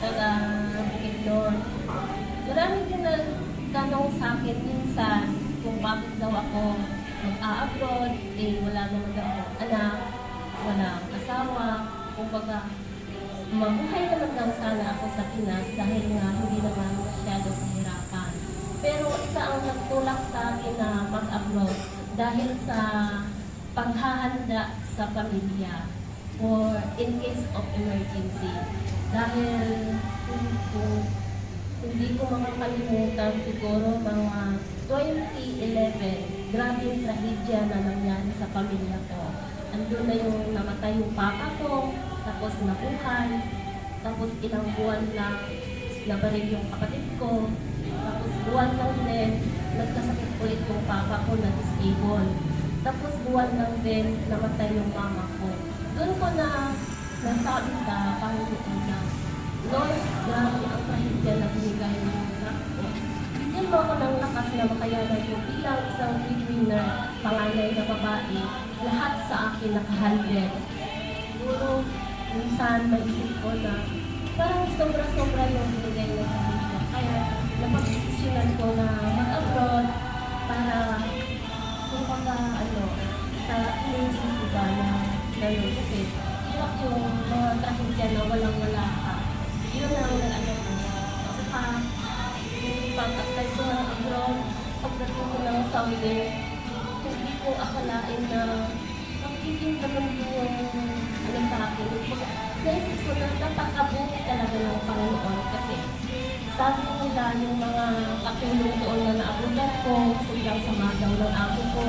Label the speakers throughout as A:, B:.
A: taga Bukidnon. Marami din nagtanong sa akin minsan kung bakit daw ako mag-a-abroad, wala naman daw akong anak, walang asawa, kumbaga mabuhay naman daw sana ako sa Pinas dahil nga hindi naman masyado kahirapan. Pero isa ang nagtulak sa akin na mag-abroad dahil sa paghahanda sa pamilya or in case of emergency. Dahil hindi ko makakalimutan siguro mga 2011, grabe yung trahedya na nangyari sa pamilya ko. Andun na yung namatay yung papa ko, tapos nabuhay, tapos ilang buwan lang nabaril yung kapatid ko, tapos buwan lang din, nagkasakit ulit yung papa ko na disable. Tapos buwan lang din, namatay yung mama ko. Doon ko na nasabi sa Panginoon na, Lord, grabe ang trahedya na binigay mo sa ako. Bigyan mo ako ng lakas na makayanan ko bilang isang breadwinner, panganay na babae, lahat sa akin nakahandle. Siguro, minsan maisip ko na parang sobra-sobra yung binigay na trahedya. Kaya napag-desisyonan ko na mag-abroad para kumbaga sa emergency ba na gano'n. Kasi hirap yung mga trahedya na walang-wala ka. Yun ang ko. Saka, yung pag-apply ko ng abroad, pagdating ko ng Saudi, hindi ko akalain na magiging ganun yung sa akin. Naisip ko na napakabuti talaga ng Panginoon kasi sabi nila yung mga katulong doon na naabutan ko, silang sama daw ng ako ko,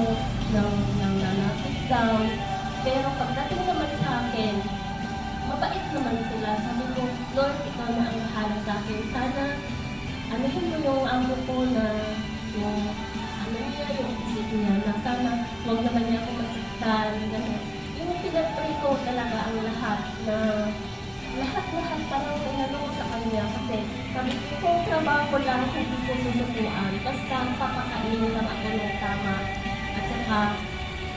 A: ng nanapit daw. Pero pagdating naman sa akin, mabait naman sila. Sabi ko, Lord, ikaw na ang bahala sa akin. Sana, anuhin mo yung amo ko na yung isip niya, na sana huwag naman niya ako masaktan. Yung pinag-pray ko talaga ang lahat na lahat parang inano ko sa kanya kasi sabi ko, kung trabaho ko lang, hindi ko susukuan. Basta papakainin lang ako ng tama at saka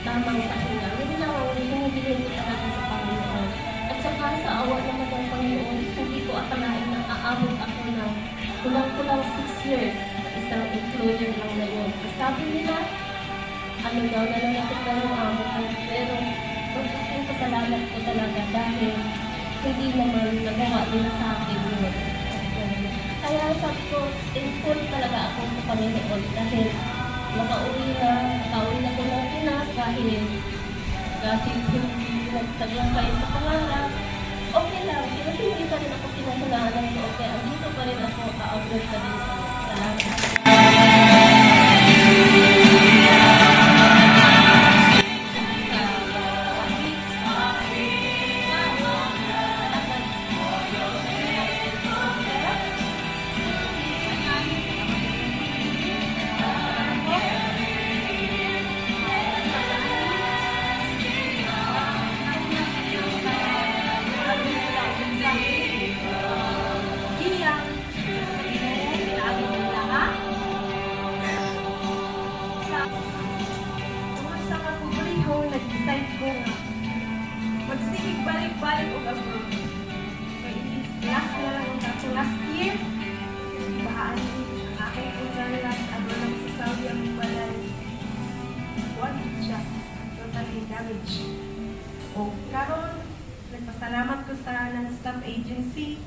A: tamang pahinga. Yun lang ang hinihiling ko talaga sa Panginoon. At saka sa awa naman ng Panginoon, hindi ko akalain na aabot ako ng kulang-kulang 6 years sa isang employer lang na yun. Sabi nila, daw, nalalapit na yung amo ko. Pero, pagkaking pasalamat ko talaga dahil hindi naman nagawa nila sa akin yun. Kaya sabi ko, thankful talaga ako sa Panginoon dahil nakauwi na ko ng Pinas dahil hindi nagtagumpay sa pangarap. Okay lang, hindi pa rin ako pinagulahan ko. Kaya andito pa rin ako, ka-abroad pa rin sa salamat. Nag-decide ko nga magsigig balik-balik o abroad. Last na lang ako last year. Bahaan ang aking last abroad lang sa Saudi ang balay. One siya. Totally damaged. O karon, nagpasalamat ko sa non-stop agency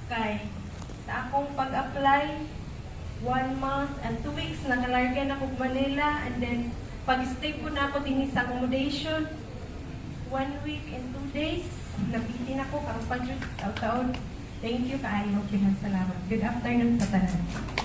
A: kay sa akong pag-apply 1 month and 2 weeks nakalargan ako Manila and then pag-stay ko na ako din sa accommodation 1 week and 2 days nabitin ako karong pag-taon. Thank you kaayo. Salamat. Good afternoon sa tanan.